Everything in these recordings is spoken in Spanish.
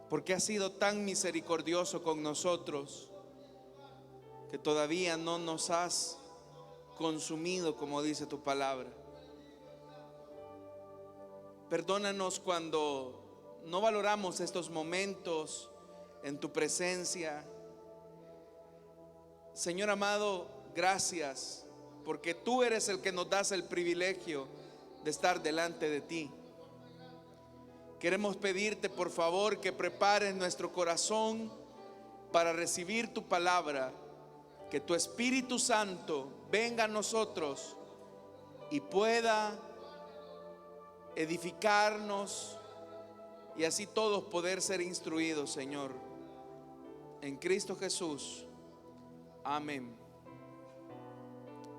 porque has sido tan misericordioso con nosotros, que todavía no nos has consumido, como dice tu palabra. Perdónanos cuando no valoramos estos momentos en tu presencia. Señor amado, gracias, porque tú eres el que nos das el privilegio de estar delante de ti. Queremos pedirte, por favor, que prepares nuestro corazón para recibir tu palabra, que tu Espíritu Santo venga a nosotros y pueda edificarnos, y así todos poder ser instruidos, Señor, en Cristo Jesús. Amén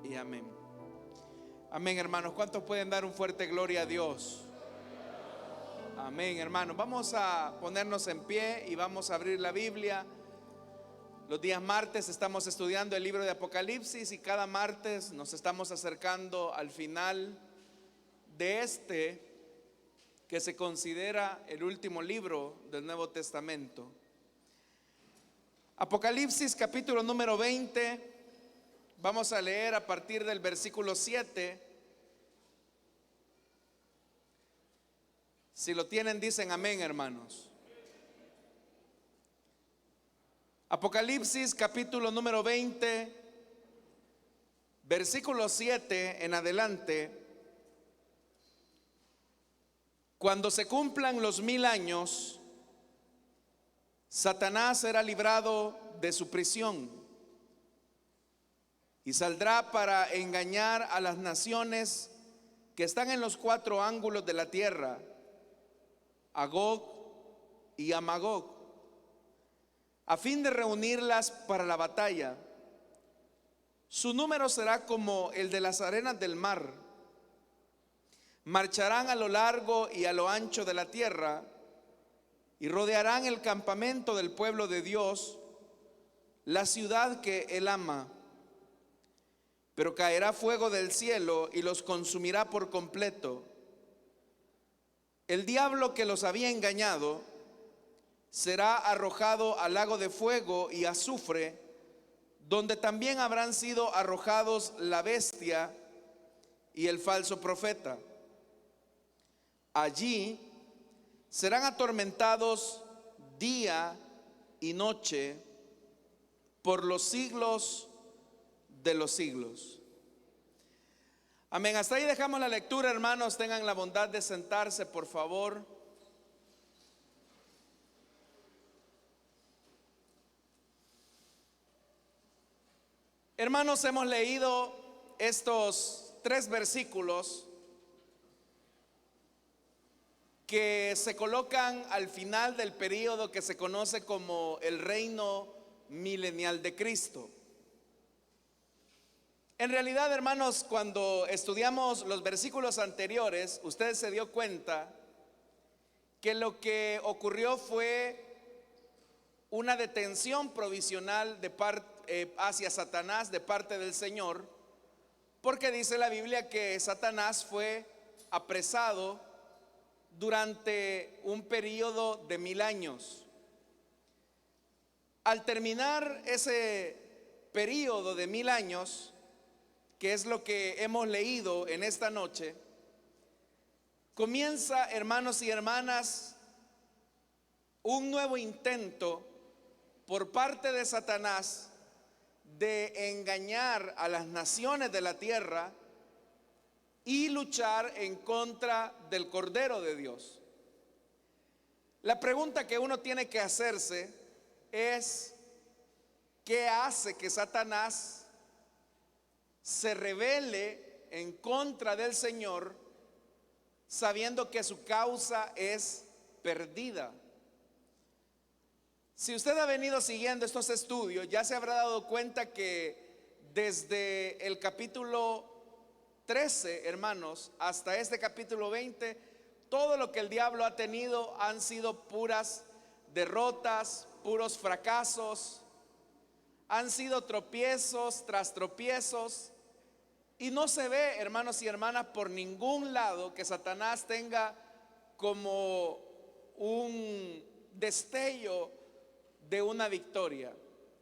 y amén. Amén, hermanos. ¿Cuántos pueden dar un fuerte gloria a Dios? Amén, hermanos. Vamos a ponernos en pie y vamos a abrir la Biblia. Los días martes estamos estudiando el libro de Apocalipsis, y cada martes nos estamos acercando al final de este que se considera el último libro del Nuevo Testamento. Apocalipsis capítulo número 20. Vamos a leer a partir del versículo 7. Si lo tienen, dicen amén, hermanos. Apocalipsis capítulo número 20, versículo 7 en adelante. Cuando se cumplan los 1000 años, Satanás será librado de su prisión y saldrá para engañar a las naciones que están en los 4 ángulos de la tierra, a Gog y a Magog, a fin de reunirlas para la batalla. Su número será como el de las arenas del mar. Marcharán a lo largo y a lo ancho de la tierra y rodearán el campamento del pueblo de Dios, la ciudad que Él ama. Pero caerá fuego del cielo y los consumirá por completo. El diablo que los había engañado será arrojado al lago de fuego y azufre, donde también habrán sido arrojados la bestia y el falso profeta. Allí serán atormentados día y noche por los siglos de los siglos. Amén. Hasta ahí dejamos la lectura, hermanos. Tengan la bondad de sentarse, por favor. Hermanos, hemos leído estos 3 versículos que se colocan al final del periodo que se conoce como el reino milenial de Cristo. En realidad, hermanos, cuando estudiamos los versículos anteriores, usted se dio cuenta que lo que ocurrió fue una detención provisional hacia Satanás de parte del Señor, porque dice la Biblia que Satanás fue apresado durante un periodo de 1000 años. Al terminar ese periodo de 1000 años, que es lo que hemos leído en esta noche, comienza, hermanos y hermanas, un nuevo intento por parte de Satanás de engañar a las naciones de la tierra y luchar en contra del Cordero de Dios. La pregunta que uno tiene que hacerse es: ¿qué hace que Satanás se rebele en contra del Señor, sabiendo que su causa es perdida? Si usted ha venido siguiendo estos estudios, ya se habrá dado cuenta que desde el capítulo 13, hermanos, hasta este capítulo 20, todo lo que el diablo ha tenido han sido puras derrotas, puros fracasos, han sido tropiezos tras tropiezos, y no se ve, hermanos y hermanas, por ningún lado que Satanás tenga como un destello de una victoria.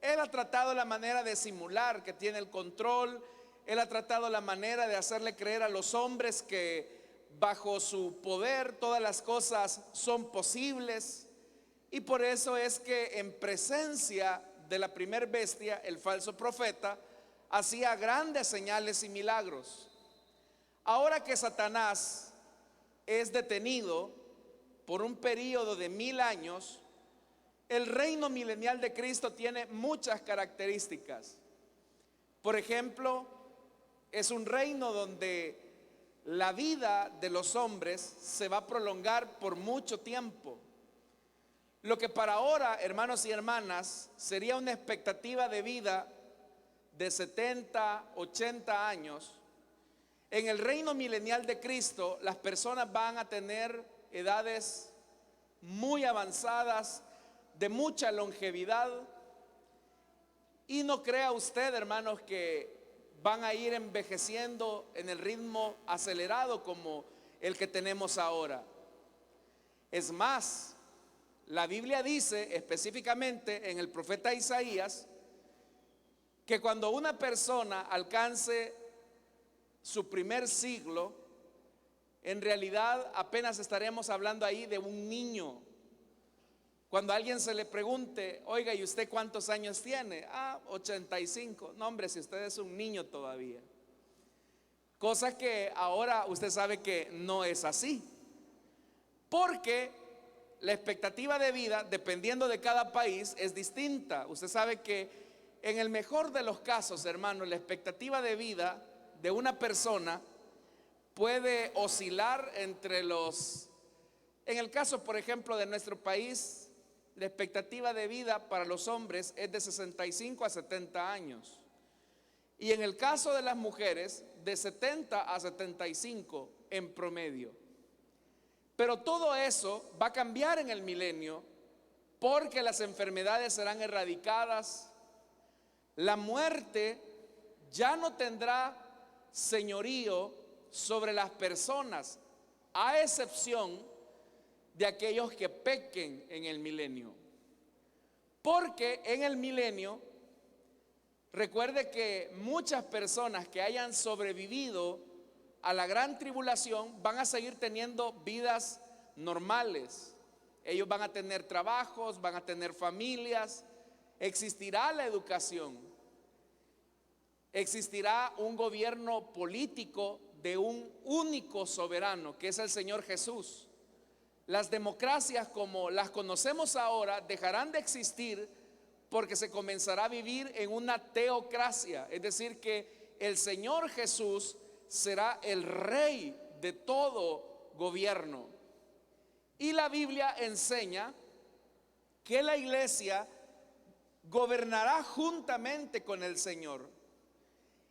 Él ha tratado la manera de simular que tiene el control. Él ha tratado la manera de hacerle creer a los hombres que bajo su poder todas las cosas son posibles. Y por eso es que en presencia de la primer bestia, el falso profeta, hacía grandes señales y milagros. Ahora que Satanás es detenido por un periodo de 1000 años, el reino milenial de Cristo tiene muchas características. Por ejemplo, es un reino donde la vida de los hombres se va a prolongar por mucho tiempo. Lo que para ahora, hermanos y hermanas, sería una expectativa de vida de 70, 80 años, en el reino milenial de Cristo las personas van a tener edades muy avanzadas, de mucha longevidad. Y no crea usted, hermanos, que van a ir envejeciendo en el ritmo acelerado como el que tenemos ahora. Es más, la Biblia dice específicamente en el profeta Isaías que cuando una persona alcance su primer siglo, en realidad apenas estaremos hablando ahí de un niño. Cuando a alguien se le pregunte, oiga, ¿y usted cuántos años tiene? 85. No, hombre, si usted es un niño todavía. Cosa que ahora usted sabe que no es así. Porque la expectativa de vida, dependiendo de cada país, es distinta. Usted sabe que en el mejor de los casos, hermano, la expectativa de vida de una persona puede oscilar entre en el caso, por ejemplo, de nuestro país, la expectativa de vida para los hombres es de 65 a 70 años. Y en el caso de las mujeres, de 70 a 75 en promedio. Pero todo eso va a cambiar en el milenio porque las enfermedades serán erradicadas. La muerte ya no tendrá señorío sobre las personas, a excepción de aquellos que pequen en el milenio. Porque en el milenio, recuerde que muchas personas que hayan sobrevivido a la gran tribulación van a seguir teniendo vidas normales. Ellos van a tener trabajos, van a tener familias, existirá la educación, existirá un gobierno político de un único soberano que es el Señor Jesús. Las democracias como las conocemos ahora dejarán de existir porque se comenzará a vivir en una teocracia, es decir, que el Señor Jesús será el rey de todo gobierno. Y la Biblia enseña que la iglesia gobernará juntamente con el Señor.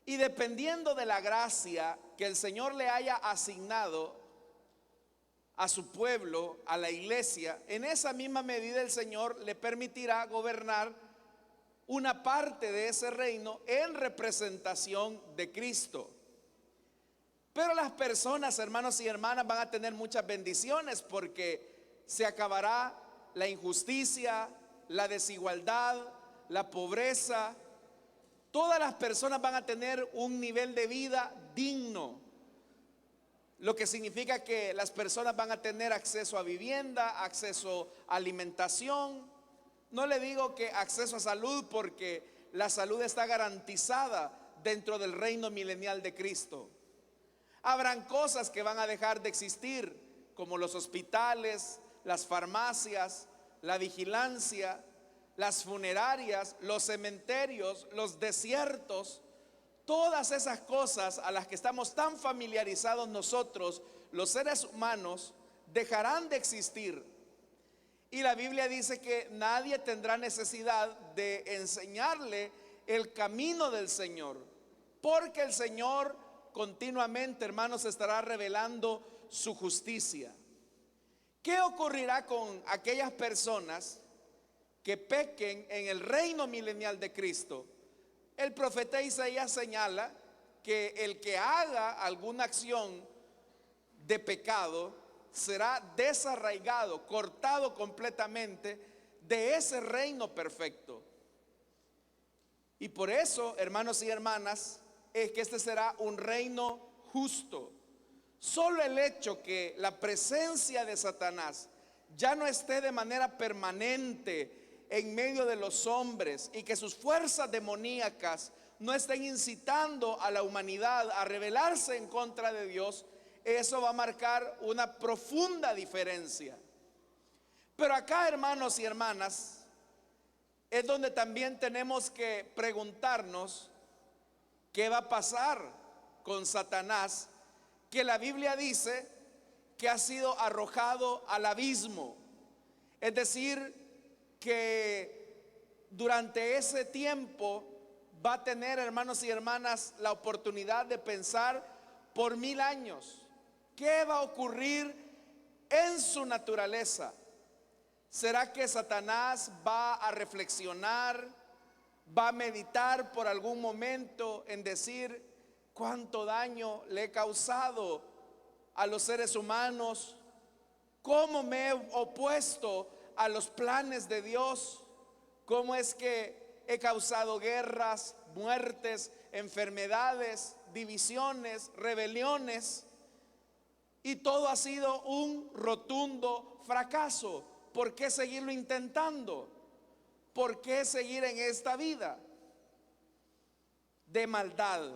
Y dependiendo de la gracia que el Señor le haya asignado a su pueblo, a la iglesia, en esa misma medida el Señor le permitirá gobernar una parte de ese reino en representación de Cristo. Pero las personas, hermanos y hermanas, van a tener muchas bendiciones porque se acabará la injusticia, la desigualdad, la pobreza. Todas las personas van a tener un nivel de vida digno, lo que significa que las personas van a tener acceso a vivienda, acceso a alimentación. No le digo que acceso a salud, porque la salud está garantizada dentro del reino milenial de Cristo. Habrán cosas que van a dejar de existir, como los hospitales, las farmacias, la vigilancia, las funerarias, los cementerios, los desiertos. Todas esas cosas a las que estamos tan familiarizados nosotros, los seres humanos, dejarán de existir. Y la Biblia dice que nadie tendrá necesidad de enseñarle el camino del Señor, porque el Señor continuamente, hermanos, estará revelando su justicia. ¿Qué ocurrirá con aquellas personas que pequen en el reino milenial de Cristo? El profeta Isaías señala que el que haga alguna acción de pecado será desarraigado, cortado completamente de ese reino perfecto. Y por eso, hermanos y hermanas, es que este será un reino justo. Solo el hecho que la presencia de Satanás ya no esté de manera permanente en medio de los hombres y que sus fuerzas demoníacas no estén incitando a la humanidad a rebelarse en contra de Dios, eso va a marcar una profunda diferencia. Pero acá, hermanos y hermanas, es donde también tenemos que preguntarnos qué va a pasar con Satanás, que la Biblia dice que ha sido arrojado al abismo. Es decir, que durante ese tiempo va a tener, hermanos y hermanas, la oportunidad de pensar por 1000 años qué va a ocurrir en su naturaleza. ¿Será que Satanás va a reflexionar, va a meditar por algún momento en decir cuánto daño le he causado a los seres humanos? ¿Cómo me he opuesto a los planes de Dios? ¿Cómo es que he causado guerras, muertes, enfermedades, divisiones, rebeliones? Y todo ha sido un rotundo fracaso. ¿Por qué seguirlo intentando? ¿Por qué seguir en esta vida de maldad?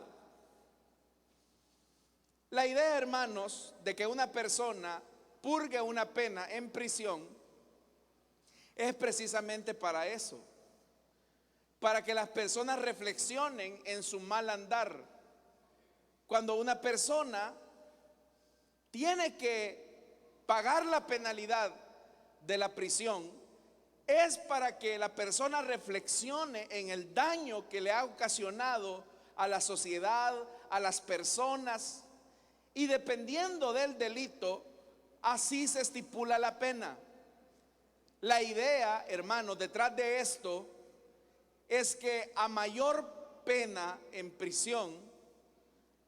La idea, hermanos, de que una persona purgue una pena en prisión es precisamente para eso, para que las personas reflexionen en su mal andar. Cuando una persona tiene que pagar la penalidad de la prisión, es para que la persona reflexione en el daño que le ha ocasionado a la sociedad, a las personas, y dependiendo del delito, así se estipula la pena. La idea, hermanos, detrás de esto es que a mayor pena en prisión,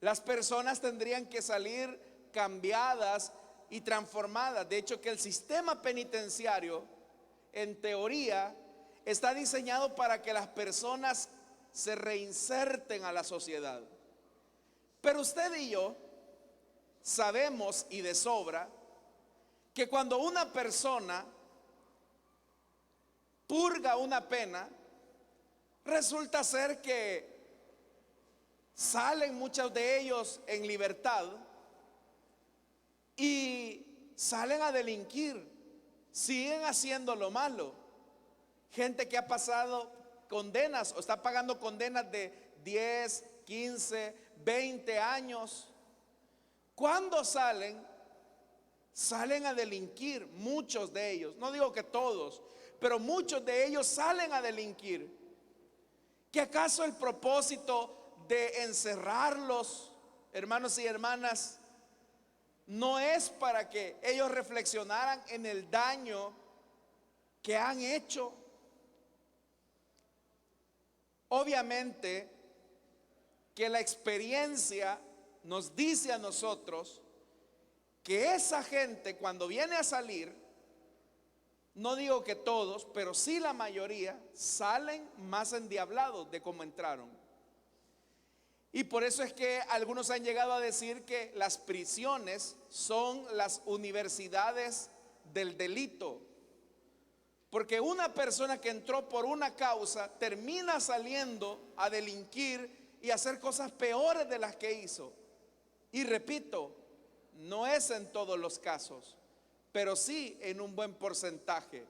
las personas tendrían que salir cambiadas y transformadas. De hecho, que el sistema penitenciario, en teoría, está diseñado para que las personas se reinserten a la sociedad. Pero usted y yo sabemos y de sobra que cuando una persona purga una pena, resulta ser que salen muchos de ellos en libertad y salen a delinquir, siguen haciendo lo malo. Gente que ha pasado condenas o está pagando condenas de 10, 15, 20 años. Cuando salen, salen a delinquir, muchos de ellos, no digo que todos, pero muchos de ellos salen a delinquir. ¿Que acaso el propósito de encerrarlos, hermanos y hermanas, no es para que ellos reflexionaran en el daño que han hecho? Obviamente que la experiencia nos dice a nosotros que esa gente, cuando viene a salir, no digo que todos, pero sí la mayoría, salen más endiablados de como entraron. Y por eso es que algunos han llegado a decir que las prisiones son las universidades del delito, porque una persona que entró por una causa termina saliendo a delinquir y a hacer cosas peores de las que hizo. Y repito, no es en todos los casos, pero sí en un buen porcentaje.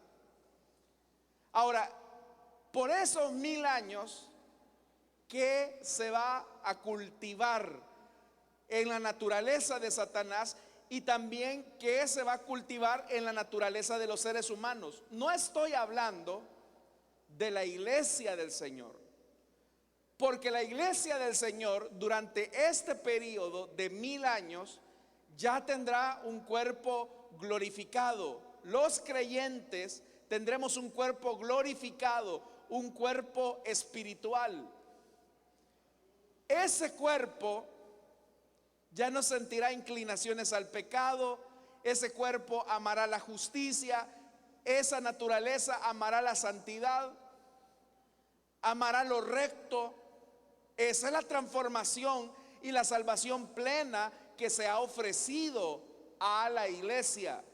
Ahora, por esos 1000 años que se va a cultivar en la naturaleza de Satanás y también que se va a cultivar en la naturaleza de los seres humanos. No estoy hablando de la iglesia del Señor, porque la iglesia del Señor durante este periodo de 1000 años ya tendrá un cuerpo glorificado. Los creyentes tendremos un cuerpo glorificado, un cuerpo espiritual. Ese cuerpo ya no sentirá inclinaciones al pecado. ese cuerpo amará la justicia, esa naturaleza amará la santidad, amará lo recto. Esa es la transformación y la salvación plena que se ha ofrecido a la iglesia.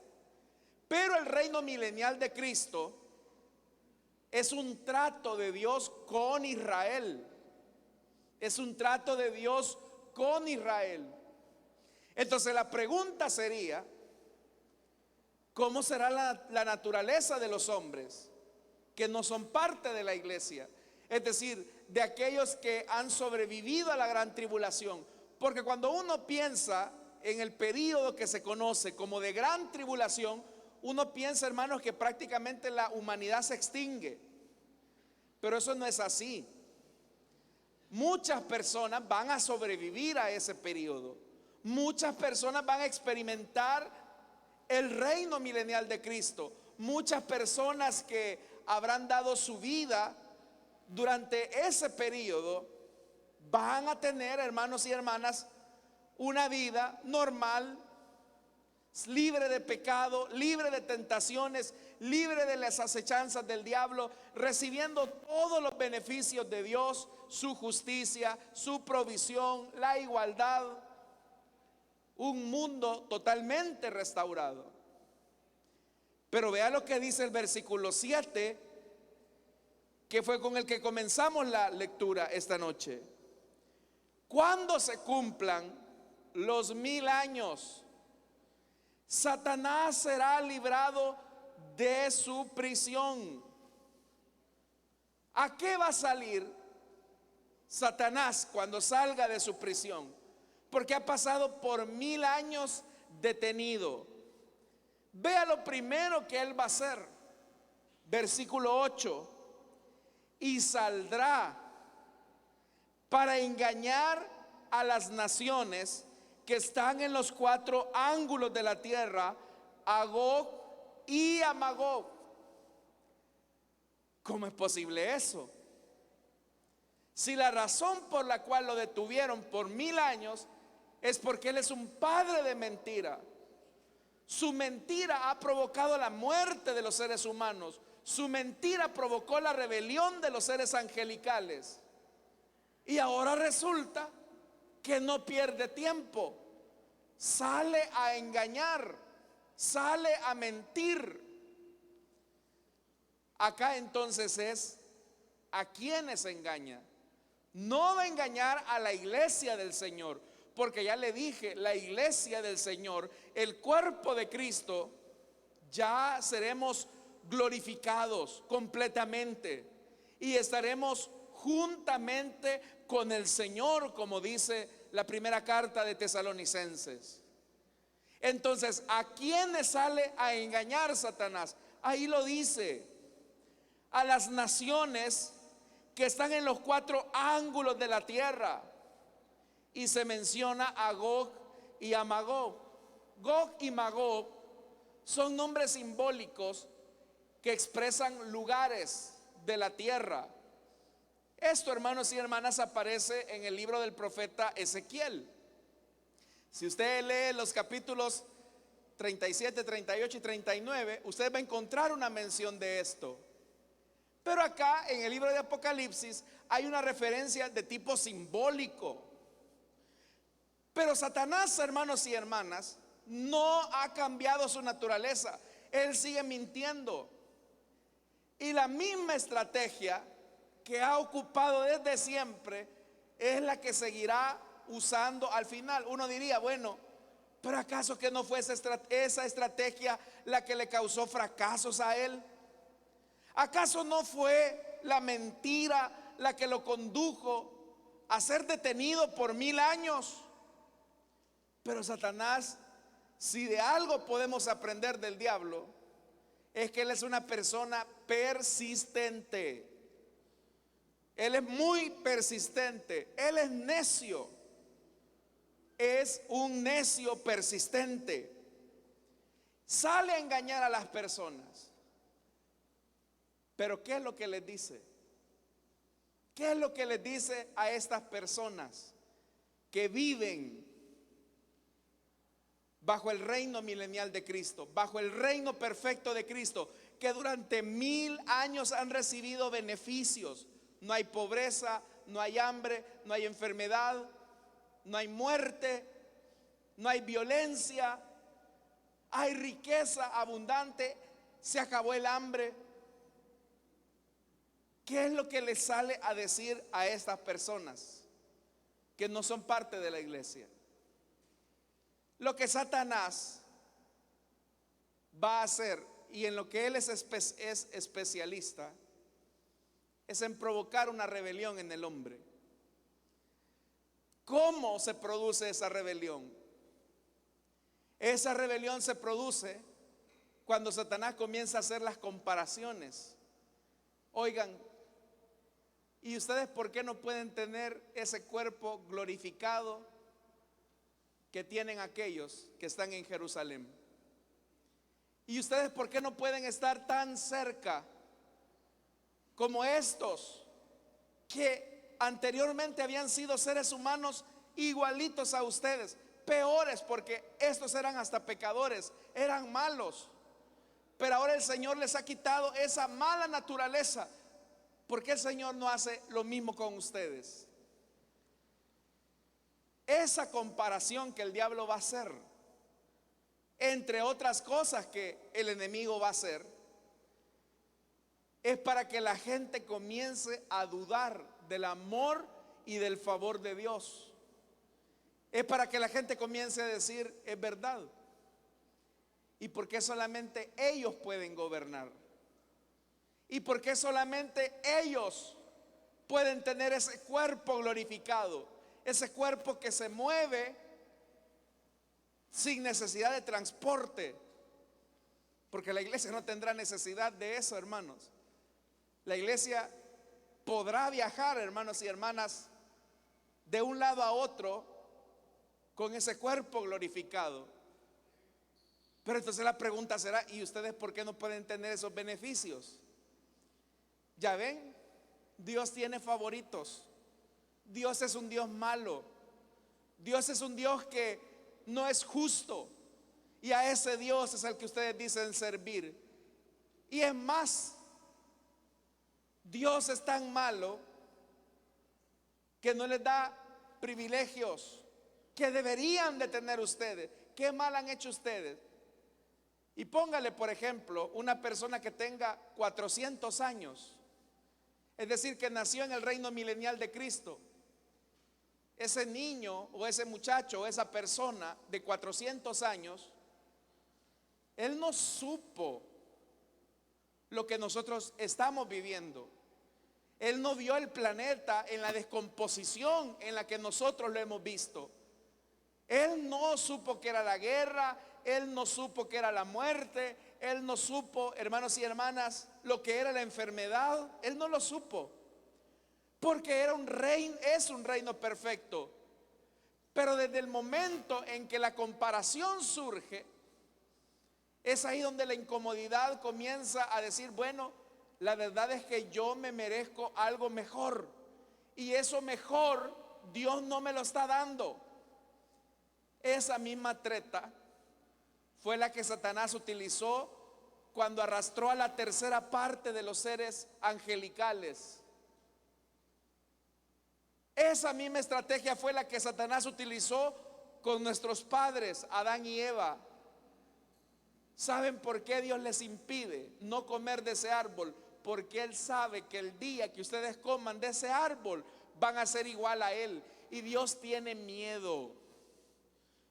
Pero el reino milenial de Cristo es un trato de Dios con Israel. Es un trato de Dios con Israel. Entonces la pregunta sería, ¿cómo será la naturaleza de los hombres que no son parte de la iglesia? Es decir, de aquellos que han sobrevivido a la gran tribulación. Porque cuando uno piensa en el período que se conoce como de gran tribulación, uno piensa, hermanos, que prácticamente la humanidad se extingue. Pero eso no es así. Muchas personas van a sobrevivir a ese periodo. Muchas personas van a experimentar el reino milenial de Cristo. Muchas personas que habrán dado su vida durante ese periodo van a tener, hermanos y hermanas, una vida normal, libre de pecado, libre de tentaciones, libre de las acechanzas del diablo, recibiendo todos los beneficios de Dios, su justicia, su provisión, la igualdad, un mundo totalmente restaurado. Pero vea lo que dice el versículo 7, que fue con el que comenzamos la lectura esta noche. Cuando se cumplan los 1000 años, Satanás será librado de su prisión. ¿A qué va a salir Satanás cuando salga de su prisión? Porque ha pasado por 1000 años detenido. Vea lo primero que él va a hacer. Versículo 8. Y saldrá para engañar a las naciones que están en los 4 ángulos de la tierra, a Gog y a Magog. ¿Cómo es posible eso? Si la razón por la cual lo detuvieron por 1000 años es porque él es un padre de mentira. Su mentira ha provocado la muerte de los seres humanos. Su mentira provocó la rebelión de los seres angelicales. Y ahora resulta que no pierde tiempo. Sale a engañar, sale a mentir. Acá entonces es a quienes engaña. No va a engañar a la iglesia del Señor, porque ya le dije, la iglesia del Señor, el cuerpo de Cristo, ya seremos glorificados completamente y estaremos juntamente con el Señor, como dice la primera carta de Tesalonicenses. Entonces, ¿a quiénes sale a engañar Satanás? Ahí lo dice: a las naciones que están en los 4 ángulos de la tierra. Y se menciona a Gog y a Magog. Gog y Magog son nombres simbólicos que expresan lugares de la tierra. Esto, hermanos y hermanas, aparece en el libro del profeta Ezequiel. Si usted lee los capítulos 37, 38 y 39, usted va a encontrar una mención de esto. Pero acá en el libro de Apocalipsis hay una referencia de tipo simbólico. Pero Satanás, hermanos y hermanas, no ha cambiado su naturaleza. Él sigue mintiendo. Y la misma estrategia que ha ocupado desde siempre es la que seguirá usando al final. Uno diría, bueno, pero ¿acaso que no fue esa estrategia la que le causó fracasos a él? ¿Acaso no fue la mentira la que lo condujo a ser detenido por 1000 años? Pero Satanás, si de algo podemos aprender del diablo, es que él es una persona persistente. Él es muy persistente. Él es necio. Es un necio persistente. Sale a engañar a las personas. Pero ¿qué es lo que les dice? ¿Qué es lo que les dice a estas personas que viven bajo el reino milenial de Cristo, bajo el reino perfecto de Cristo, que durante 1000 años han recibido beneficios. No hay pobreza, no hay hambre, no hay enfermedad, no hay muerte, no hay violencia, hay riqueza abundante, se acabó el hambre. ¿Qué es lo que le sale a decir a estas personas que no son parte de la iglesia? Lo que Satanás va a hacer, y en lo que él es especialista, es en provocar una rebelión en el hombre. ¿Cómo se produce esa rebelión? Esa rebelión se produce cuando Satanás comienza a hacer las comparaciones. Oigan, ¿y ustedes por qué no pueden tener ese cuerpo glorificado que tienen aquellos que están en Jerusalén? ¿Y ustedes por qué no pueden estar tan cerca como estos que anteriormente habían sido seres humanos igualitos a ustedes? Peores, porque estos eran hasta pecadores, eran malos. Pero ahora el Señor les ha quitado esa mala naturaleza. ¿Por qué el Señor no hace lo mismo con ustedes? Esa comparación que el diablo va a hacer, entre otras cosas que el enemigo va a hacer, es para que la gente comience a dudar del amor y del favor de Dios. Es para que la gente comience a decir, es verdad. ¿Y por qué solamente ellos pueden gobernar? ¿Y por qué solamente ellos pueden tener ese cuerpo glorificado? Ese cuerpo que se mueve sin necesidad de transporte. Porque la iglesia no tendrá necesidad de eso, hermanos. La iglesia podrá viajar, hermanos y hermanas, de un lado a otro con ese cuerpo glorificado. Pero entonces la pregunta será, ¿y ustedes por qué no pueden tener esos beneficios? Ya ven, Dios tiene favoritos. Dios es un Dios malo. Dios es un Dios que no es justo. Y a ese Dios es el que ustedes dicen servir. Y es más, Dios es tan malo que no les da privilegios que deberían de tener ustedes. ¿Qué mal han hecho ustedes? Y póngale, por ejemplo, una persona que tenga 400 años, es decir, que nació en el reino milenial de Cristo. Ese niño o ese muchacho o esa persona de 400 años, él no supo lo que nosotros estamos viviendo. Él no vio el planeta en la descomposición en la que nosotros lo hemos visto. Él no supo que era la guerra, él no supo que era la muerte, él no supo, hermanos y hermanas, lo que era la enfermedad. Él no lo supo, porque era un reino, es un reino perfecto. Pero desde el momento en que la comparación surge, es ahí donde la incomodidad comienza a decir, bueno, la verdad es que yo me merezco algo mejor, y eso mejor Dios no me lo está dando. Esa misma treta fue la que Satanás utilizó cuando arrastró a la tercera parte de los seres angelicales. Esa misma estrategia fue la que Satanás utilizó con nuestros padres, Adán y Eva. ¿Saben por qué Dios les impide no comer de ese árbol? Porque Él sabe que el día que ustedes coman de ese árbol van a ser igual a Él. Y Dios tiene miedo.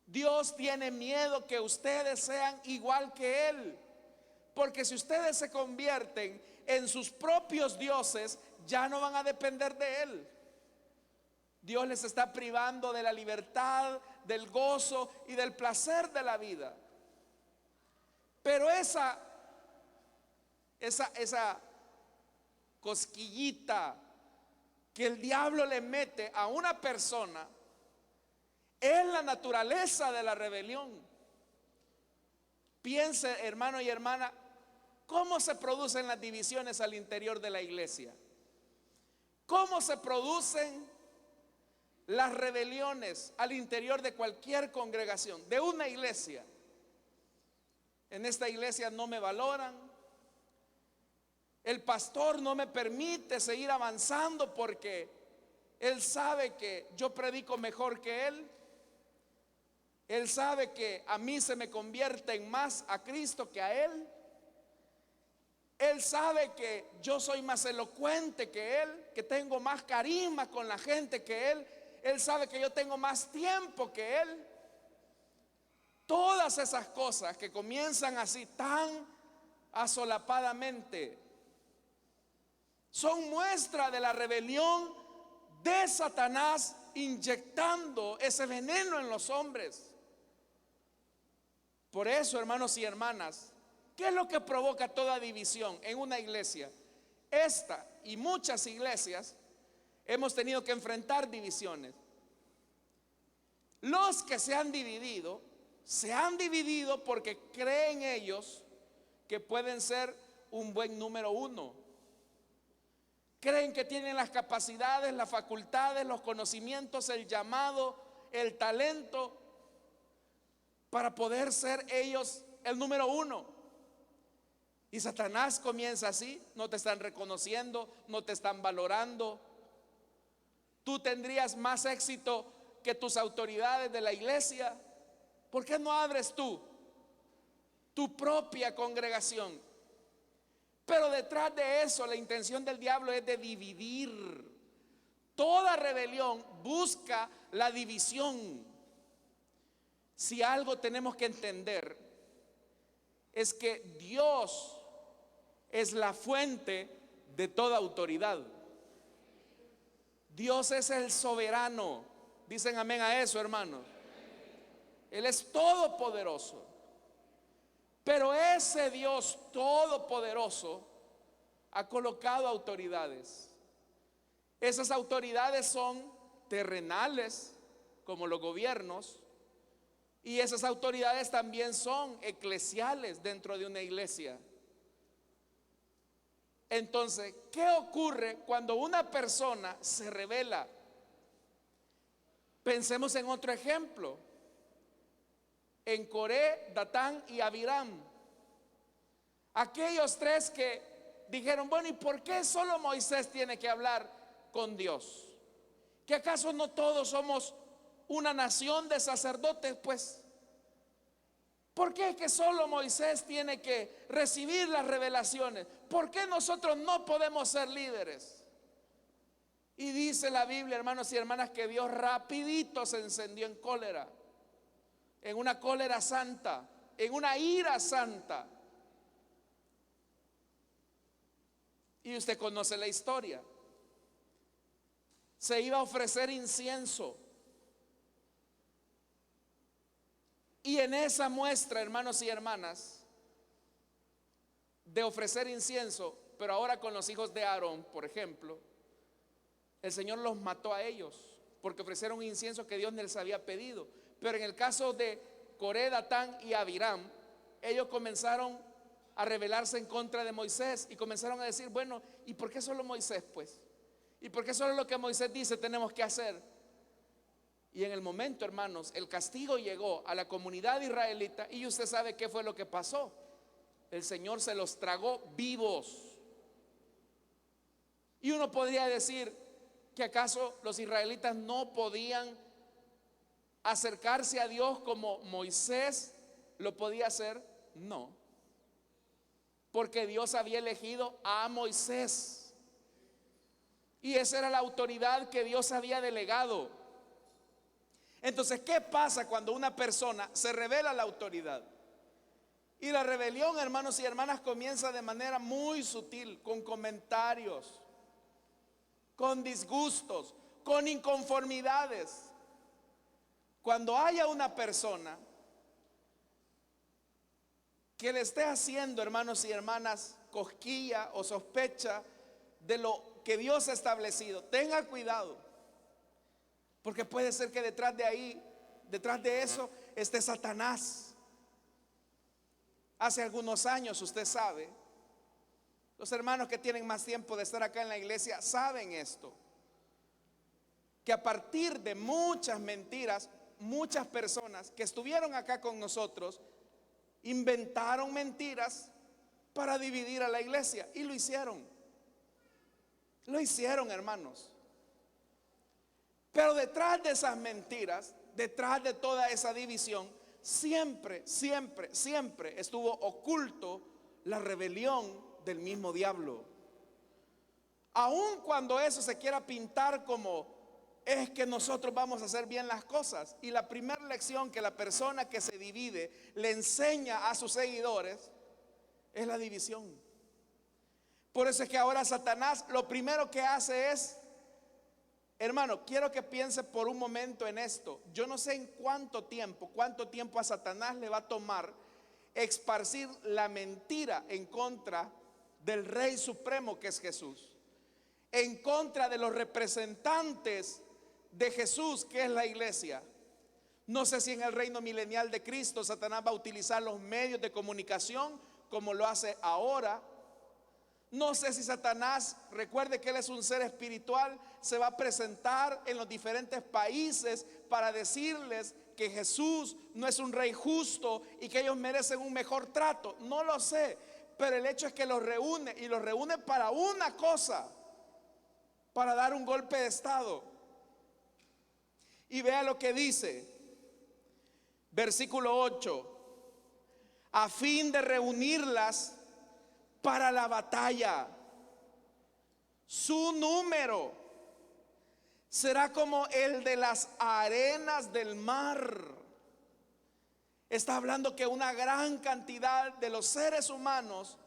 Dios tiene miedo que ustedes sean igual que Él. Porque si ustedes se convierten en sus propios dioses, ya no van a depender de Él. Dios les está privando de la libertad, del gozo y del placer de la vida. Pero esa cosquillita que el diablo le mete a una persona es la naturaleza de la rebelión. Piense, hermano y hermana, cómo se producen las divisiones al interior de la iglesia. Cómo se producen las rebeliones al interior de cualquier congregación, de una iglesia. En esta iglesia no me valoran, el pastor no me permite seguir avanzando porque él sabe que yo predico mejor que él. Él sabe que a mí se me convierte en más a Cristo que a él. Él sabe que yo soy más elocuente que él, que tengo más carisma con la gente que él. Él sabe que yo tengo más tiempo que él. Todas esas cosas que comienzan así tan asolapadamente son muestra de la rebelión de Satanás inyectando ese veneno en los hombres. Por eso, hermanos y hermanas, ¿qué es lo que provoca toda división en una iglesia? Esta y muchas iglesias hemos tenido que enfrentar divisiones. Los que se han dividido porque creen ellos que pueden ser un buen número uno. Creen que tienen las capacidades, las facultades, los conocimientos, el llamado, el talento para poder ser ellos el número uno. Y Satanás comienza así: no te están reconociendo, no te están valorando. Tú tendrías más éxito que tus autoridades de la iglesia. ¿Por qué no abres tú tu propia congregación? Pero detrás de eso, la intención del diablo es de dividir. Toda rebelión busca la división. Si algo tenemos que entender es que Dios es la fuente de toda autoridad. Dios es el soberano. Dicen amén a eso, hermanos. Él es todopoderoso. Pero ese Dios todopoderoso ha colocado autoridades. Esas autoridades son terrenales, como los gobiernos, y esas autoridades también son eclesiales dentro de una iglesia. Entonces, ¿qué ocurre cuando una persona se rebela? Pensemos en otro ejemplo. En Coré, Datán y Abiram. Aquellos tres que dijeron: bueno, ¿y por qué solo Moisés tiene que hablar con Dios? ¿Que acaso no todos somos una nación de sacerdotes? Pues, ¿por qué es que solo Moisés tiene que recibir las revelaciones? ¿Por qué nosotros no podemos ser líderes? Y dice la Biblia, hermanos y hermanas, que Dios rapidito se encendió en cólera. En una cólera santa, en una ira santa. Y usted conoce la historia. Se iba a ofrecer incienso. Y en esa muestra, hermanos y hermanas, de ofrecer incienso, pero ahora con los hijos de Aarón, por ejemplo, el Señor los mató a ellos porque ofrecieron un incienso que Dios les había pedido. Pero en el caso de Coré, Datán y Abiram, ellos comenzaron a rebelarse en contra de Moisés y comenzaron a decir: bueno, ¿y por qué solo Moisés, pues? ¿Y por qué solo lo que Moisés dice tenemos que hacer? Y en el momento, hermanos, el castigo llegó a la comunidad israelita. Y usted sabe qué fue lo que pasó. El Señor se los tragó vivos. Y uno podría decir que acaso los israelitas no podían acercarse a Dios como Moisés lo podía hacer. No, porque Dios había elegido a Moisés y esa era la autoridad que Dios había delegado. Entonces, ¿qué pasa cuando una persona se revela a la autoridad? Y la rebelión, hermanos y hermanas, comienza de manera muy sutil, con comentarios, con disgustos, con inconformidades. Cuando haya una persona que le esté haciendo, hermanos y hermanas, cosquilla o sospecha de lo que Dios ha establecido, tenga cuidado, porque puede ser que detrás de eso, esté Satanás. Hace algunos años, usted sabe, los hermanos que tienen más tiempo de estar acá en la iglesia saben esto, que a partir de muchas mentiras, muchas personas que estuvieron acá con nosotros inventaron mentiras para dividir a la iglesia, y lo hicieron. Lo hicieron, hermanos. Pero detrás de esas mentiras, detrás de toda esa división, siempre estuvo oculto la rebelión del mismo diablo. Aun cuando eso se quiera pintar como es que nosotros vamos a hacer bien las cosas, y la primera lección que la persona que se divide le enseña a sus seguidores es la división. Por eso es que ahora Satanás lo primero que hace es, hermano, quiero que piense por un momento en esto. Yo no sé en cuánto tiempo a Satanás le va a tomar esparcir la mentira en contra del Rey Supremo que es Jesús, en contra de los representantes de Jesús que es la iglesia. No sé si en el reino milenial de Cristo Satanás va a utilizar los medios de comunicación como lo hace ahora. No sé si Satanás, recuerde que él es un ser espiritual, se va a presentar en los diferentes países para decirles que Jesús no es un rey justo y que ellos merecen un mejor trato. No lo sé, pero el hecho es que los reúne, y los reúne para una cosa: para dar un golpe de estado. Y vea lo que dice, versículo 8: a fin de reunirlas para la batalla. Su número será como el de las arenas del mar. Está hablando que una gran cantidad de los seres humanos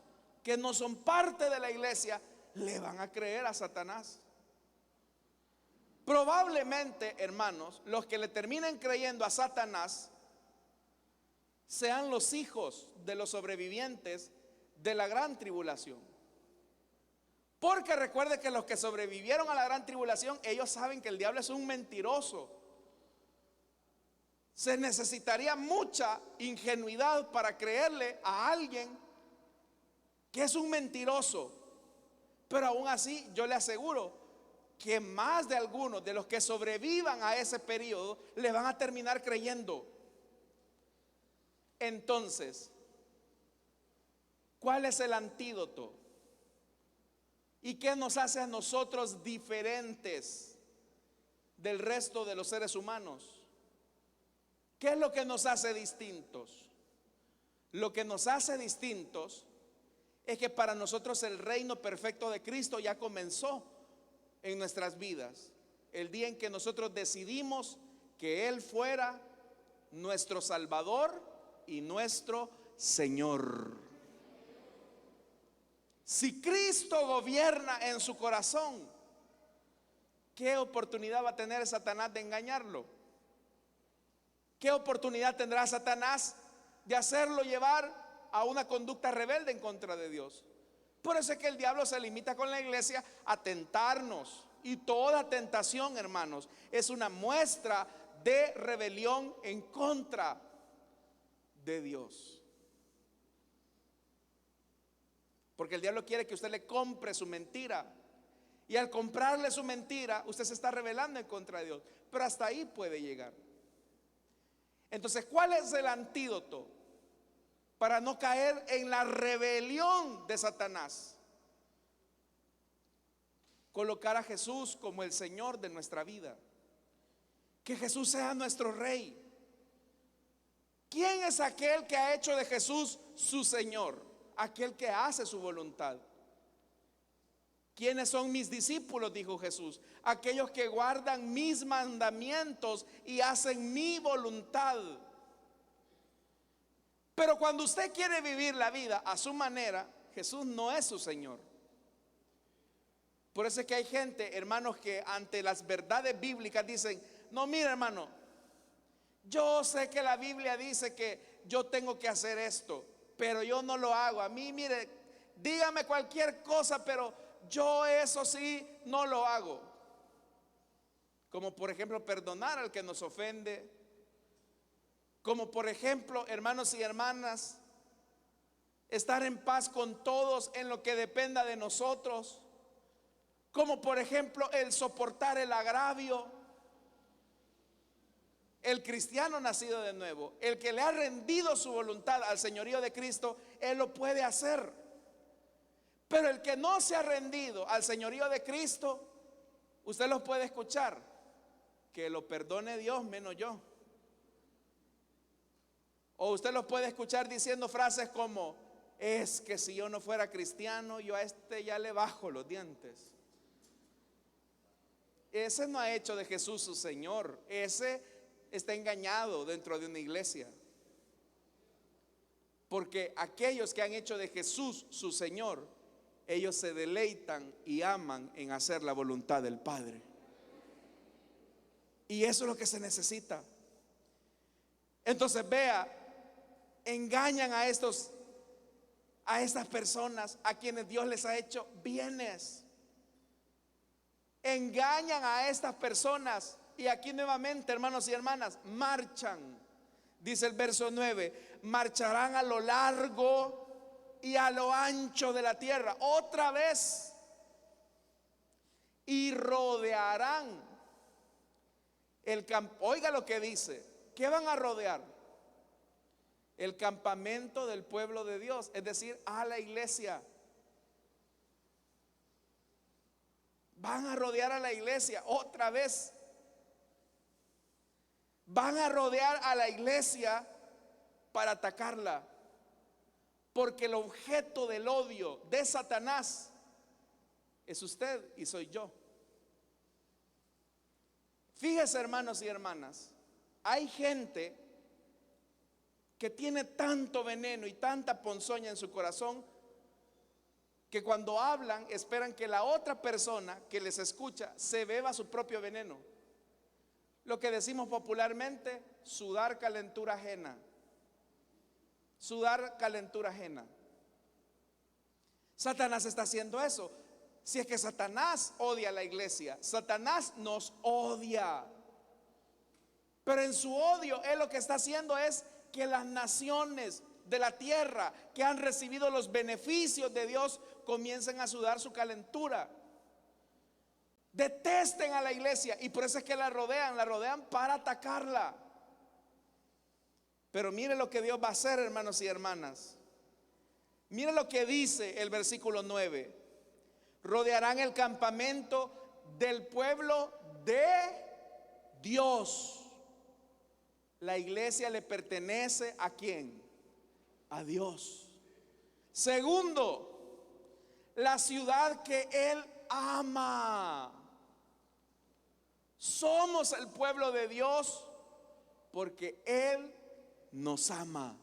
que no son parte de la iglesia le van a creer a Satanás. Probablemente, hermanos, los que le terminen creyendo a Satanás sean los hijos de los sobrevivientes de la gran tribulación. Porque recuerde que los que sobrevivieron a la gran tribulación, ellos saben que el diablo es un mentiroso. Se necesitaría mucha ingenuidad para creerle a alguien que es un mentiroso. Pero aún así, yo le aseguro que más de algunos de los que sobrevivan a ese periodo le van a terminar creyendo. Entonces, ¿cuál es el antídoto? ¿Y qué nos hace a nosotros diferentes del resto de los seres humanos? ¿Qué es lo que nos hace distintos? Lo que nos hace distintos es que para nosotros el reino perfecto de Cristo ya comenzó en nuestras vidas. El día en que nosotros decidimos que Él fuera nuestro Salvador y nuestro Señor. Si Cristo gobierna en su corazón, ¿qué oportunidad va a tener Satanás de engañarlo? ¿Qué oportunidad tendrá Satanás de hacerlo llevar a una conducta rebelde en contra de Dios? Por eso es que el diablo se limita con la iglesia a tentarnos. Y toda tentación, hermanos, es una muestra de rebelión en contra de Dios. Porque el diablo quiere que usted le compre su mentira, y al comprarle su mentira, usted se está rebelando en contra de Dios. Pero hasta ahí puede llegar. Entonces, ¿cuál es el antídoto para no caer en la rebelión de Satanás? Colocar a Jesús como el Señor de nuestra vida. Que Jesús sea nuestro Rey. ¿Quién es aquel que ha hecho de Jesús su Señor? Aquel que hace su voluntad. ¿Quiénes son mis discípulos?, dijo Jesús. Aquellos que guardan mis mandamientos y hacen mi voluntad. Pero cuando usted quiere vivir la vida a su manera, Jesús no es su Señor. Por eso es que hay gente, hermanos, que ante las verdades bíblicas dicen: no, mira, hermano, yo sé que la Biblia dice que yo tengo que hacer esto, pero yo no lo hago. A mí, mire, dígame cualquier cosa, pero yo eso sí no lo hago. Como por ejemplo perdonar al que nos ofende. Como por ejemplo, hermanos y hermanas, estar en paz con todos en lo que dependa de nosotros. Como por ejemplo el soportar el agravio. El cristiano nacido de nuevo, el que le ha rendido su voluntad al señorío de Cristo, él lo puede hacer. Pero el que no se ha rendido al señorío de Cristo, usted los puede escuchar: que lo perdone Dios menos yo. O usted los puede escuchar diciendo frases como: es que si yo no fuera cristiano, yo a este ya le bajo los dientes. Ese no ha hecho de Jesús su Señor. Ese está engañado dentro de una iglesia. Porque aquellos que han hecho de Jesús su Señor, ellos se deleitan y aman en hacer la voluntad del Padre. Y eso es lo que se necesita. Entonces vea, engañan a estas personas a quienes Dios les ha hecho bienes. Engañan a estas personas. Y aquí nuevamente, hermanos y hermanas, marchan. Dice el verso 9: marcharán a lo largo y a lo ancho de la tierra. Otra vez. Y rodearán el campo. Oiga lo que dice. ¿Qué van a rodear? El campamento del pueblo de Dios, es decir, a la iglesia. Van a rodear a la iglesia otra vez. Van a rodear a la iglesia para atacarla. Porque el objeto del odio de Satanás es usted y soy yo. Fíjese, hermanos y hermanas, hay gente que tiene tanto veneno y tanta ponzoña en su corazón que cuando hablan esperan que la otra persona que les escucha se beba su propio veneno. Lo que decimos popularmente: sudar calentura ajena. Sudar calentura ajena. Satanás está haciendo eso. Si es que Satanás odia a la iglesia, Satanás nos odia. Pero en su odio, él lo que está haciendo es que las naciones de la tierra que han recibido los beneficios de Dios comiencen a sudar su calentura. Detesten a la iglesia, y por eso es que la rodean para atacarla. Pero mire lo que Dios va a hacer, hermanos y hermanas. Mire lo que dice el versículo 9: rodearán el campamento del pueblo de Dios. La iglesia le pertenece ¿a quién? A Dios. Segundo, la ciudad que Él ama. Somos el pueblo de Dios porque Él nos ama.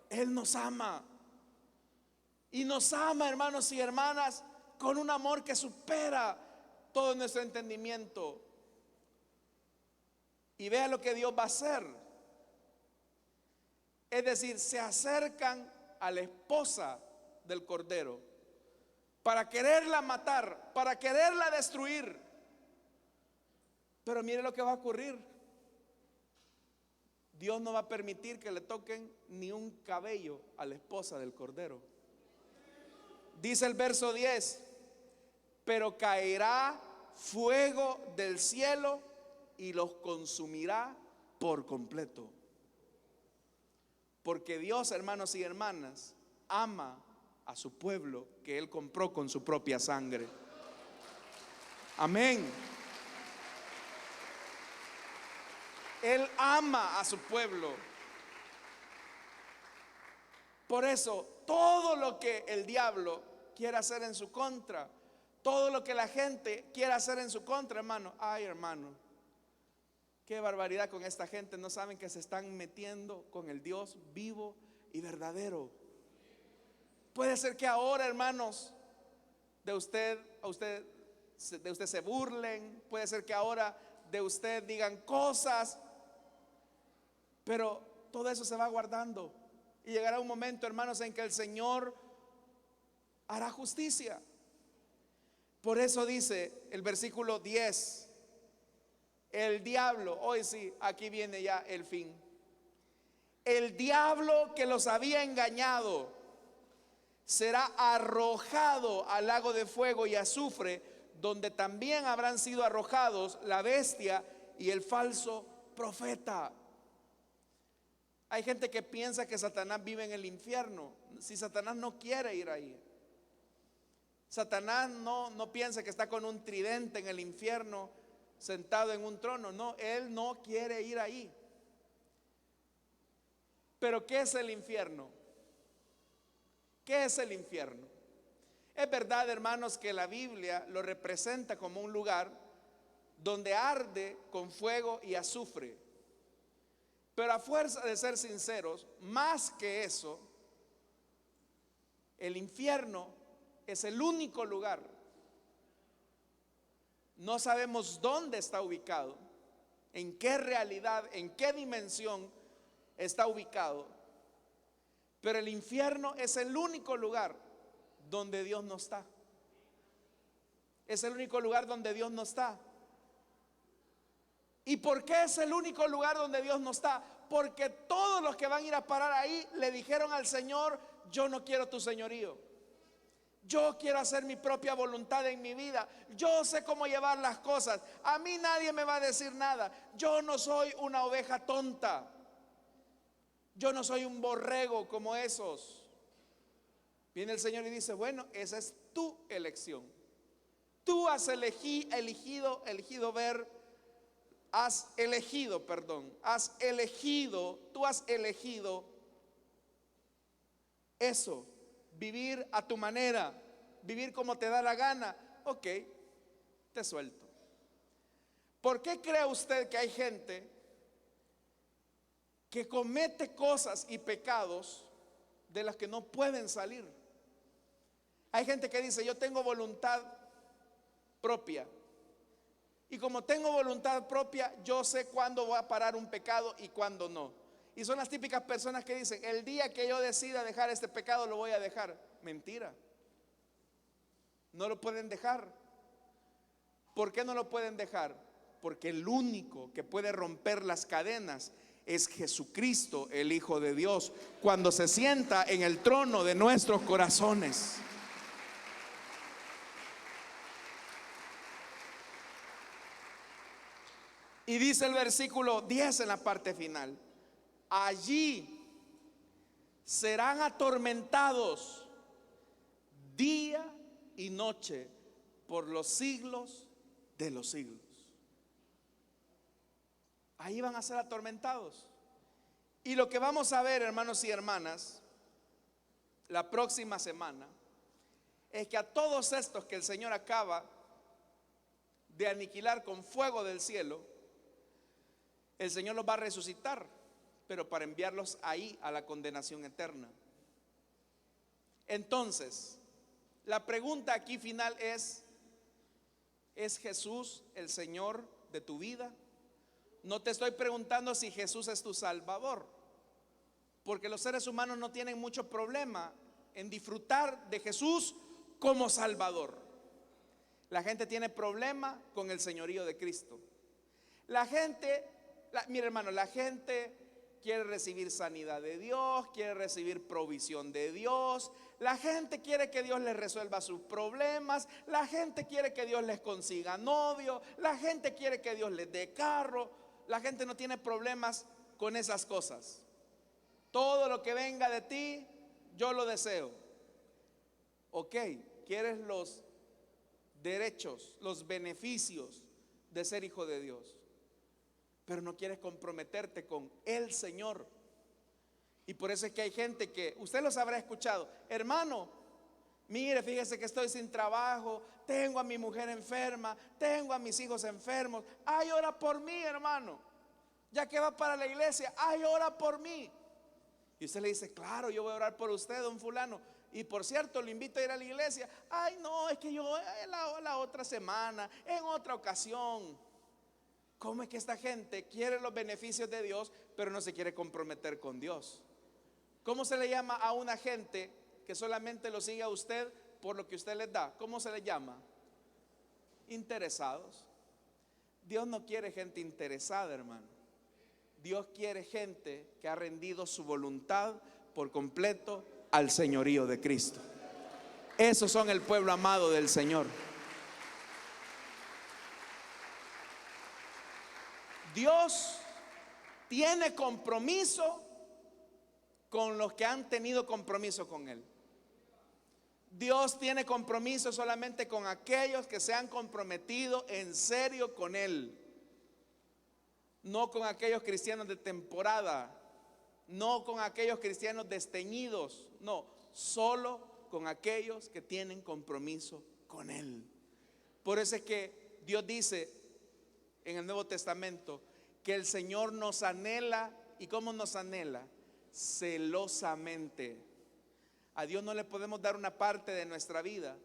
Él nos ama. Y nos ama, hermanos y hermanas, con un amor que supera todo nuestro entendimiento. Y vea lo que Dios va a hacer. Es decir, se acercan a la esposa del Cordero para quererla matar, para quererla destruir. Pero mire lo que va a ocurrir. Dios no va a permitir que le toquen ni un cabello a la esposa del Cordero. Dice el verso 10: pero caerá fuego del cielo y los consumirá por completo. Porque Dios, hermanos y hermanas, ama a su pueblo que Él compró con su propia sangre. Amén. Él ama a su pueblo. Por eso, todo lo que el diablo quiera hacer en su contra, todo lo que la gente quiera hacer en su contra, hermano, ay, hermano, qué barbaridad con esta gente. No saben que se están metiendo con el Dios vivo y verdadero. Puede ser que ahora, hermanos, de usted se burlen. Puede ser que ahora de usted digan cosas, pero todo eso se va guardando. Y llegará un momento, hermanos, en que el Señor hará justicia. Por eso dice el versículo 10: el diablo, hoy sí, aquí viene ya el fin. El diablo que los había engañado será arrojado al lago de fuego y azufre, donde también habrán sido arrojados la bestia y el falso profeta. Hay gente que piensa que Satanás vive en el infierno. Si Satanás no quiere ir ahí. Satanás no piensa que está con un tridente en el infierno, sentado en un trono. No, él no quiere ir ahí. Pero ¿qué es el infierno? ¿Qué es el infierno? Es verdad, hermanos, que la Biblia lo representa como un lugar donde arde con fuego y azufre. Pero a fuerza de ser sinceros, más que eso, el infierno es el único lugar. No sabemos dónde está ubicado, en qué realidad, en qué dimensión está ubicado. Pero el infierno es el único lugar donde Dios no está. Es el único lugar donde Dios no está. ¿Y por qué es el único lugar donde Dios no está? Porque todos los que van a ir a parar ahí le dijeron al Señor: yo no quiero tu señorío. Yo quiero hacer mi propia voluntad en mi vida. Yo sé cómo llevar las cosas. A mí nadie me va a decir nada. Yo no soy una oveja tonta. Yo no soy un borrego como esos. Viene el Señor y dice: bueno, esa es tu elección. Tú has elegido ver. Has elegido, tú has elegido eso, vivir a tu manera, vivir como te da la gana. Ok, te suelto. ¿Por qué cree usted que hay gente que comete cosas y pecados de las que no pueden salir? Hay gente que dice: yo tengo voluntad propia. Y como tengo voluntad propia, yo sé cuándo voy a parar un pecado y cuándo no. Y son las típicas personas que dicen: el día que yo decida dejar este pecado, lo voy a dejar. Mentira. No lo pueden dejar. ¿Por qué no lo pueden dejar? Porque el único que puede romper las cadenas es Jesucristo, el Hijo de Dios, cuando se sienta en el trono de nuestros corazones. Y dice el versículo 10 en la parte final: allí serán atormentados día y noche por los siglos de los siglos. Ahí van a ser atormentados. Y lo que vamos a ver, hermanos y hermanas, la próxima semana, es que a todos estos que el Señor acaba de aniquilar con fuego del cielo, el Señor los va a resucitar, pero para enviarlos ahí a la condenación eterna. Entonces, la pregunta aquí final ¿es Jesús el Señor de tu vida? No te estoy preguntando si Jesús es tu Salvador, porque los seres humanos no tienen mucho problema en disfrutar de Jesús como Salvador. La gente tiene problema con el señorío de Cristo. Mira, hermano, la gente quiere recibir sanidad de Dios, quiere recibir provisión de Dios. La gente quiere que Dios les resuelva sus problemas. La gente quiere que Dios les consiga novio. La gente quiere que Dios les dé carro. La gente no tiene problemas con esas cosas. Todo lo que venga de ti, yo lo deseo. Ok, quieres los derechos, los beneficios de ser hijo de Dios, pero no quieres comprometerte con el Señor. Y por eso es que hay gente que, usted los habrá escuchado: hermano, mire, fíjese que estoy sin trabajo, tengo a mi mujer enferma, tengo a mis hijos enfermos. Ay, ora por mí, hermano. Ya que va para la iglesia, ay, ora por mí. Y usted le dice: claro, yo voy a orar por usted, don fulano. Y por cierto, le invito a ir a la iglesia. Ay, no, es que yo la otra semana, en otra ocasión. ¿Cómo es que esta gente quiere los beneficios de Dios, pero no se quiere comprometer con Dios? ¿Cómo se le llama a una gente que solamente lo sigue a usted por lo que usted les da? ¿Cómo se le llama? Interesados. Dios no quiere gente interesada, hermano. Dios quiere gente que ha rendido su voluntad por completo al señorío de Cristo. Esos son el pueblo amado del Señor. Dios tiene compromiso con los que han tenido compromiso con Él. Dios tiene compromiso solamente con aquellos que se han comprometido en serio con Él. No con aquellos cristianos de temporada, no con aquellos cristianos desteñidos, no, solo con aquellos que tienen compromiso con Él. Por eso es que Dios dice en el Nuevo Testamento que el Señor nos anhela. ¿Y cómo nos anhela? Celosamente. A Dios no le podemos dar una parte de nuestra vida.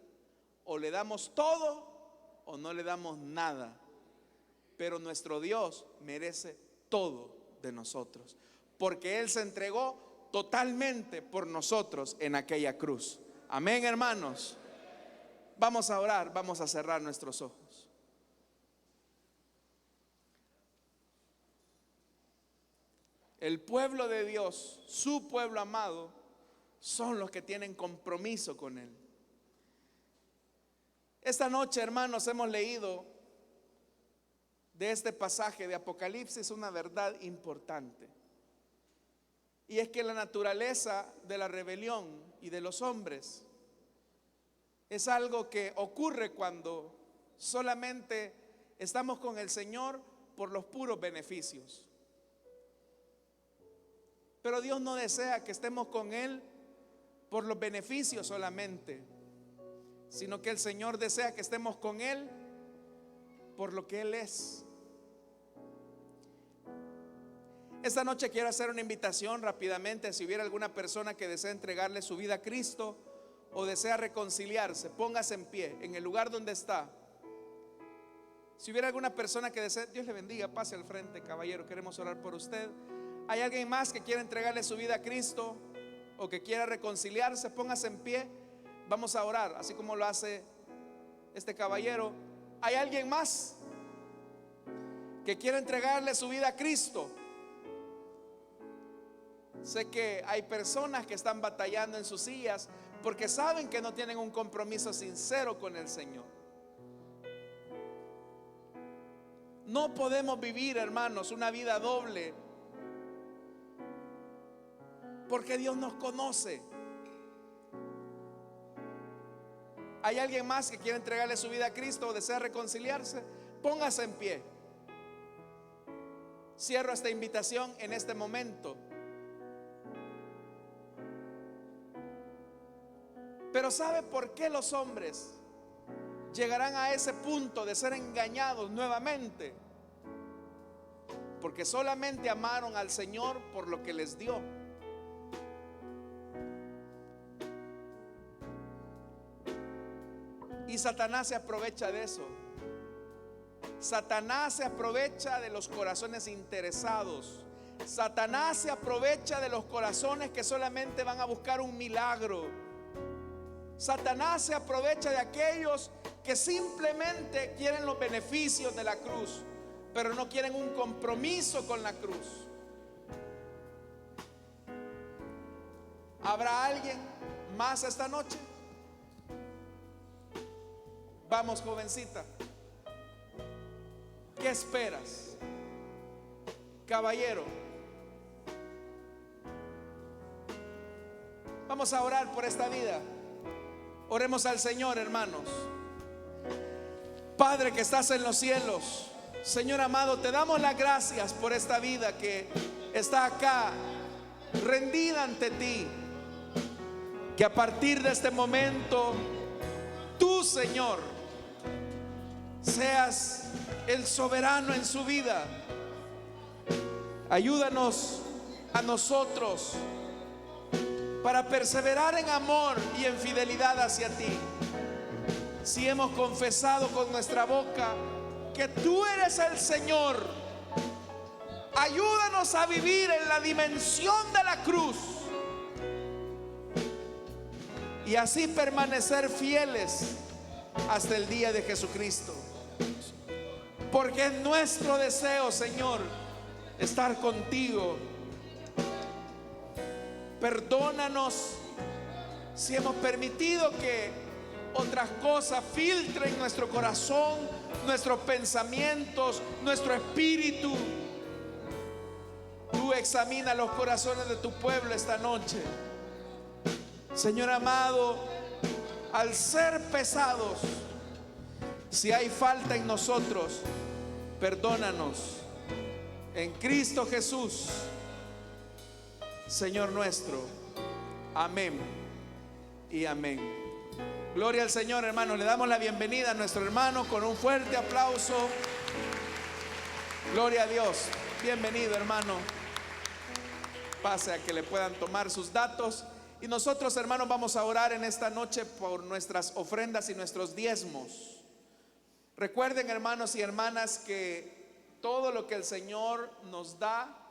O le damos todo o no le damos nada. Pero nuestro Dios merece todo de nosotros, porque Él se entregó totalmente por nosotros en aquella cruz. Amén, hermanos. Vamos a orar, vamos a cerrar nuestros ojos. El pueblo de Dios, su pueblo amado, son los que tienen compromiso con Él. Esta noche, hermanos, hemos leído de este pasaje de Apocalipsis una verdad importante. Y es que la naturaleza de la rebelión y de los hombres es algo que ocurre cuando solamente estamos con el Señor por los puros beneficios. Pero Dios no desea que estemos con Él por los beneficios solamente, sino que el Señor desea que estemos con Él por lo que Él es. Esta noche quiero hacer una invitación rápidamente. Si hubiera alguna persona que desea entregarle su vida a Cristo o desea reconciliarse, póngase en pie en el lugar donde está. Si hubiera alguna persona que desea, Dios le bendiga, pase al frente, caballero, queremos orar por usted. ¿Hay alguien más que quiera entregarle su vida a Cristo o que quiera reconciliarse? Póngase en pie, vamos a orar, así como lo hace este caballero. ¿Hay alguien más que quiera entregarle su vida a Cristo? Sé que hay personas que están batallando en sus sillas porque saben que no tienen un compromiso sincero con el Señor. No podemos vivir, hermanos, una vida doble, porque Dios nos conoce. ¿Hay alguien más que quiere entregarle su vida a Cristo o desea reconciliarse? Póngase en pie. Cierro esta invitación en este momento. Pero ¿sabe por qué los hombres llegarán a ese punto de ser engañados nuevamente? Porque solamente amaron al Señor por lo que les dio. Y Satanás se aprovecha de eso. Satanás se aprovecha de los corazones interesados. Satanás se aprovecha de los corazones que solamente van a buscar un milagro. Satanás se aprovecha de aquellos que simplemente quieren los beneficios de la cruz, pero no quieren un compromiso con la cruz. ¿Habrá alguien más esta noche? Vamos, jovencita. ¿Qué esperas? Caballero, vamos a orar por esta vida. Oremos al Señor, hermanos. Padre que estás en los cielos, Señor amado, te damos las gracias por esta vida que está acá rendida ante ti. Que a partir de este momento tú, Señor, seas el soberano en su vida. Ayúdanos a nosotros para perseverar en amor y en fidelidad hacia ti. Si hemos confesado con nuestra boca que tú eres el Señor, ayúdanos a vivir en la dimensión de la cruz y así permanecer fieles hasta el día de Jesucristo. Porque es nuestro deseo, Señor, estar contigo. Perdónanos si hemos permitido que otras cosas filtren nuestro corazón, nuestros pensamientos, nuestro espíritu. tú examina los corazones de tu pueblo esta noche. Señor amado, al ser pesados, si hay falta en nosotros, perdónanos. En Cristo Jesús, Señor nuestro. Amén y amén. Gloria al Señor, hermano. Le damos la bienvenida a nuestro hermano con un fuerte aplauso. Gloria a Dios. Bienvenido, hermano. Pase a que le puedan tomar sus datos. Y nosotros, hermanos, vamos a orar en esta noche por nuestras ofrendas y nuestros diezmos. Recuerden, hermanos y hermanas, que todo lo que el Señor nos da